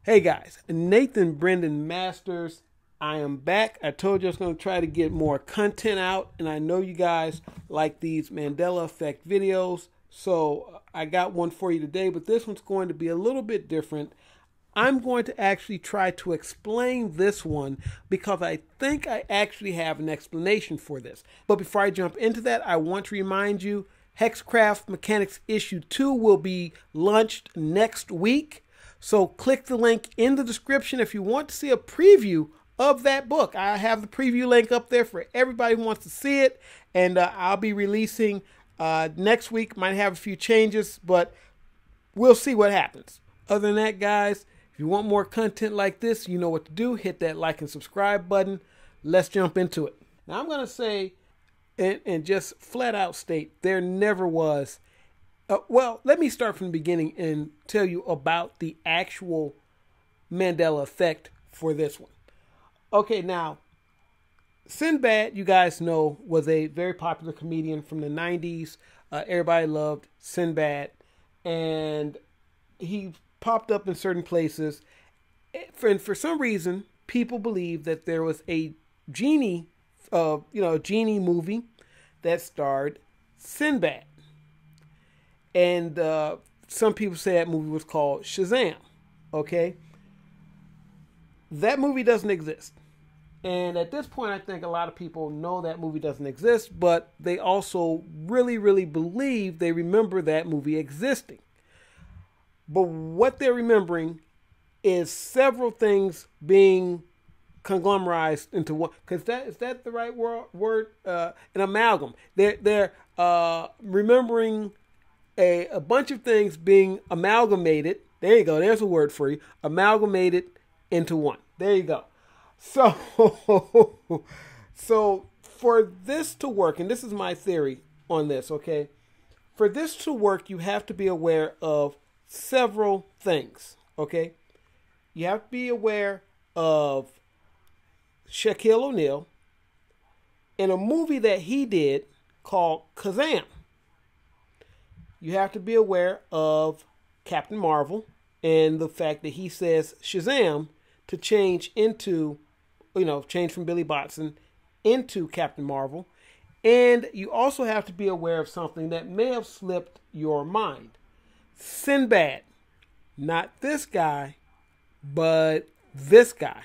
Hey guys, Nathan Brendan Masters. I am back. I told you I was going to try to get more content out, and I know you guys like these Mandela Effect videos, so I got one for you today, but this one's going to be a little bit different. I'm going to actually try to explain this one because I think I actually have an explanation for this. But before I jump into that, I want to remind you, Hexcraft Mechanics Issue 2 will be launched next week. So click the link in the description if you want to see a preview of that book. I have the preview link up there for everybody who wants to see it. And I'll be releasing next week. Might have a few changes, but we'll see what happens. Other than that, guys, if you want more content like this, you know what to do. Hit that like and subscribe button. Let's jump into it. Now, I'm going to say and just flat out state there never was. Well, let me start from the beginning and tell you about the actual Mandela Effect for this one. Okay, now, Sinbad, you guys know, was a very popular comedian from the 90s. Everybody loved Sinbad, and he popped up in certain places. For some reason, people believe that there was a genie, genie movie that starred Sinbad. And some people say that movie was called Shazam, okay? That movie doesn't exist. And at this point, I think a lot of people know that movie doesn't exist, but they also really, really believe they remember that movie existing. But what they're remembering is several things being conglomerized into one. Because is that the right word? An amalgam. They're remembering a bunch of things being amalgamated. There you go. There's a word for you. Amalgamated into one. There you go. So for this to work, and this is my theory on this, okay? For this to work, you have to be aware of several things, okay? You have to be aware of Shaquille O'Neal in a movie that he did called Kazam. You have to be aware of Captain Marvel and the fact that he says Shazam to change into, change from Billy Batson into Captain Marvel. And you also have to be aware of something that may have slipped your mind. Sinbad. Not this guy, but this guy.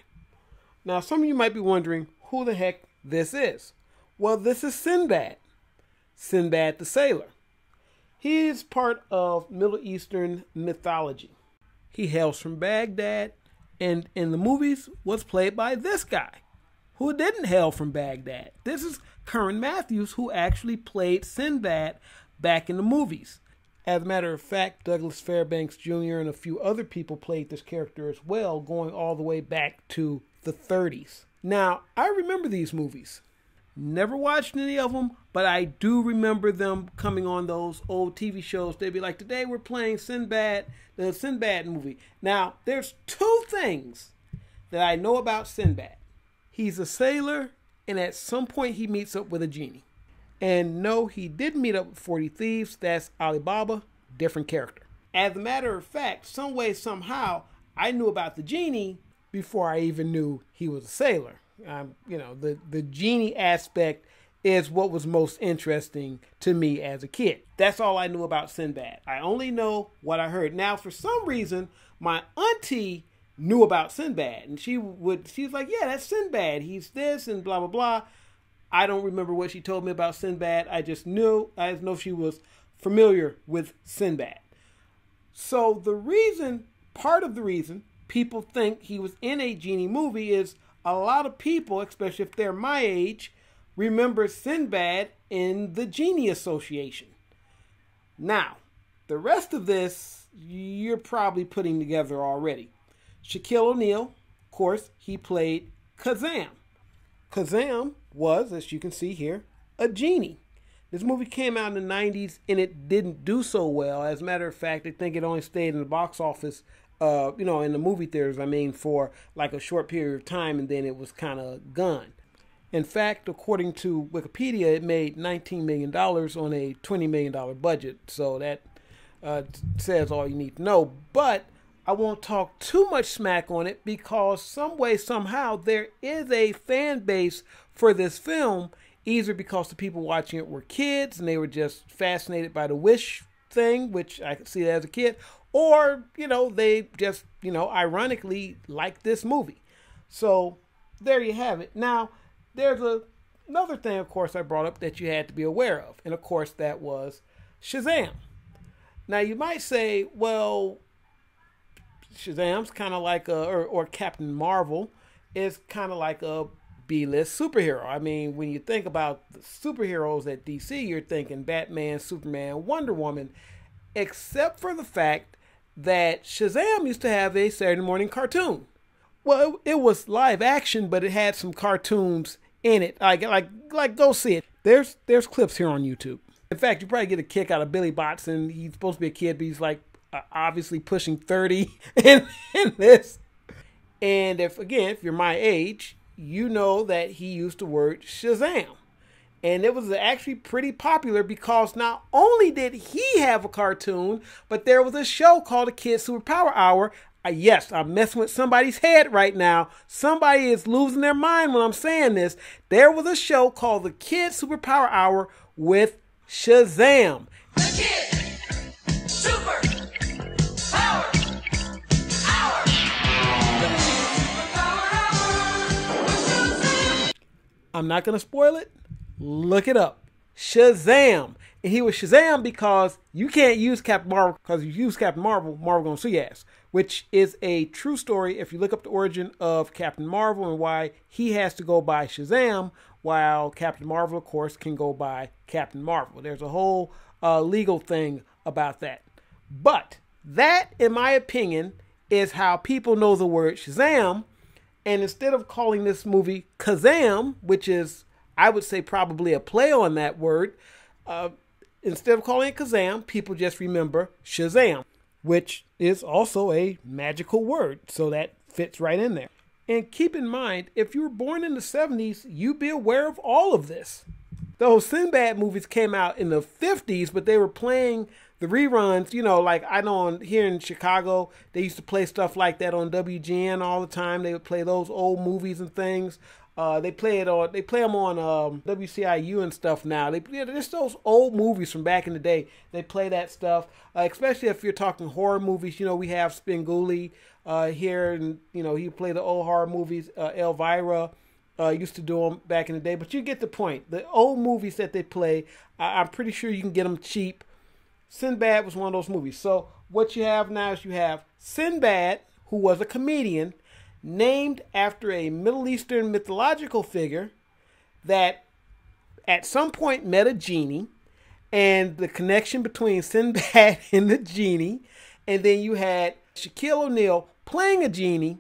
Now, some of you might be wondering who the heck this is. Well, this is Sinbad. Sinbad the Sailor. He is part of Middle Eastern mythology. He hails from Baghdad, and in the movies was played by this guy, who didn't hail from Baghdad. This is Curran Matthews, who actually played Sinbad back in the movies. As a matter of fact, Douglas Fairbanks Jr. and a few other people played this character as well, going all the way back to the 30s. Now, I remember these movies. Never watched any of them, but I do remember them coming on those old TV shows. They'd be like, today we're playing Sinbad, the Sinbad movie. Now, there's two things that I know about Sinbad. He's a sailor, and at some point he meets up with a genie. And no, he didn't meet up with 40 Thieves. That's Alibaba, different character. As a matter of fact, some way, somehow, I knew about the genie before I even knew he was a sailor. The genie aspect is what was most interesting to me as a kid. That's all I knew about Sinbad. I only know what I heard. Now, for some reason, my auntie knew about Sinbad, and she was like, yeah, that's Sinbad. He's this and blah, blah, blah. I don't remember what she told me about Sinbad. I just know she was familiar with Sinbad. So part of the reason people think he was in a genie movie is a lot of people, especially if they're my age, remember Sinbad in the Genie Association. Now, the rest of this, you're probably putting together already. Shaquille O'Neal, of course, he played Kazam. Kazam was, as you can see here, a genie. This movie came out in the 90s, and it didn't do so well. As a matter of fact, I think it only stayed in the box office in the movie theaters, for like a short period of time, and then it was kind of gone. In fact, according to Wikipedia, it made $19 million on a $20 million budget. So that says all you need to know. But I won't talk too much smack on it because some way, somehow, there is a fan base for this film, either because the people watching it were kids and they were just fascinated by the Wish thing, which I could see that as a kid, or, they just, ironically like this movie. So there you have it. Now, there's another thing, of course, I brought up that you had to be aware of. And, of course, that was Shazam. Now, you might say, well, Shazam's kind of like or Captain Marvel is kind of like a B-list superhero. I mean, when you think about the superheroes at DC, you're thinking Batman, Superman, Wonder Woman, except for the fact that Shazam used to have a Saturday morning cartoon. Well, it was live action, but it had some cartoons in it. Like go see it. There's clips here on YouTube. In fact, you probably get a kick out of Billy Batson. He's supposed to be a kid, but he's like obviously pushing 30 in this. And if you're my age, you know that he used the word Shazam. And it was actually pretty popular because not only did he have a cartoon, but there was a show called the Kid Superpower Hour. Yes, I'm messing with somebody's head right now. Somebody is losing their mind when I'm saying this. There was a show called the Kid Superpower Hour with Shazam. The Kid Superpower Hour. I'm not going to spoil it. Look it up. Shazam. And he was Shazam because you can't use Captain Marvel, because if you use Captain Marvel, Marvel gonna sue your ass. Which is a true story if you look up the origin of Captain Marvel and why he has to go by Shazam, while Captain Marvel, of course, can go by Captain Marvel. There's a whole legal thing about that. But that, in my opinion, is how people know the word Shazam. And instead of calling this movie Kazam, which is, I would say, probably a play on that word, instead of calling it Kazam, people just remember Shazam, which is also a magical word. So that fits right in there. And keep in mind, if you were born in the 70s, you'd be aware of all of this. Those Sinbad movies came out in the 50s, but they were playing the reruns, like I know here in Chicago, they used to play stuff like that on WGN all the time. They would play those old movies and things. They play them on WCIU and stuff now. It's those old movies from back in the day. They play that stuff, especially if you're talking horror movies. We have Spinguli here, and he play the old horror movies. Elvira used to do them back in the day, but you get the point. The old movies that they play, I'm pretty sure you can get them cheap. Sinbad was one of those movies. So what you have now is you have Sinbad, who was a comedian, named after a Middle Eastern mythological figure that at some point met a genie, and the connection between Sinbad and the genie. And then you had Shaquille O'Neal playing a genie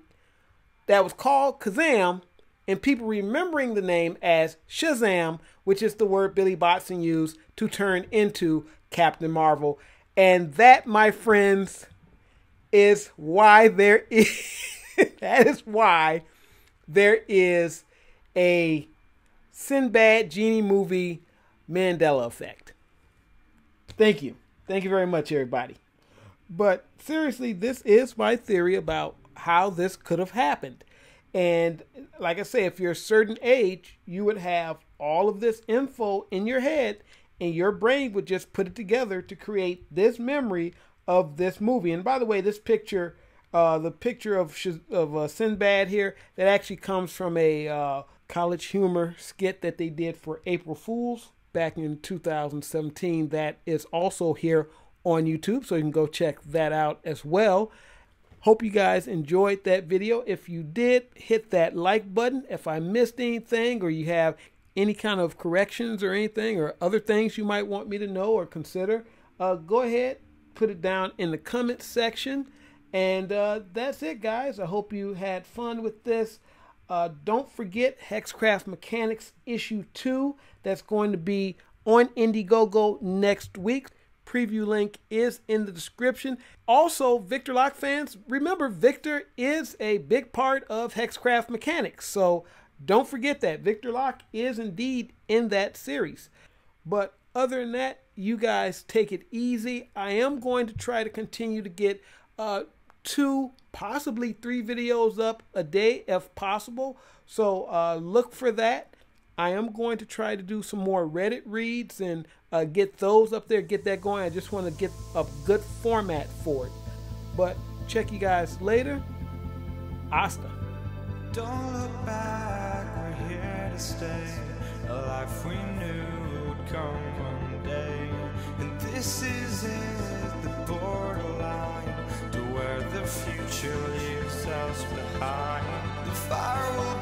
that was called Kazam, and people remembering the name as Shazam, which is the word Billy Batson used to turn into Captain Marvel. And that, my friends, is why there is that is why there is a Sinbad Genie movie, Mandela Effect. Thank you. Thank you very much, everybody. But seriously, this is my theory about how this could have happened. And like I say, if you're a certain age, you would have all of this info in your head, and your brain would just put it together to create this memory of this movie. And by the way, this picture, the picture of Sinbad here, that actually comes from a College Humor skit that they did for April Fools back in 2017. That is also here on YouTube, so you can go check that out as well. Hope you guys enjoyed that video. If you did, hit that like button. If I missed anything, or you have any kind of corrections or anything, or other things you might want me to know or consider, go ahead, put it down in the comments section. And that's it, guys. I hope you had fun with this. Don't forget Hexcraft Mechanics issue 2. That's going to be on Indiegogo next week. Preview link is in the description. Also, Victor Lock fans, remember Victor is a big part of Hexcraft Mechanics. So don't forget that. Victor Lock is indeed in that series. But other than that, you guys take it easy. I am going to try to continue to get 2, possibly 3 videos up a day if possible. So look for that. I am going to try to do some more Reddit reads and get those up there, get that going. I just want to get a good format for it. But check you guys later. Hasta. Don't look back, we're here to stay. A life we knew would come one day. And this is it, the borderline to where the future leaves us behind. The fire will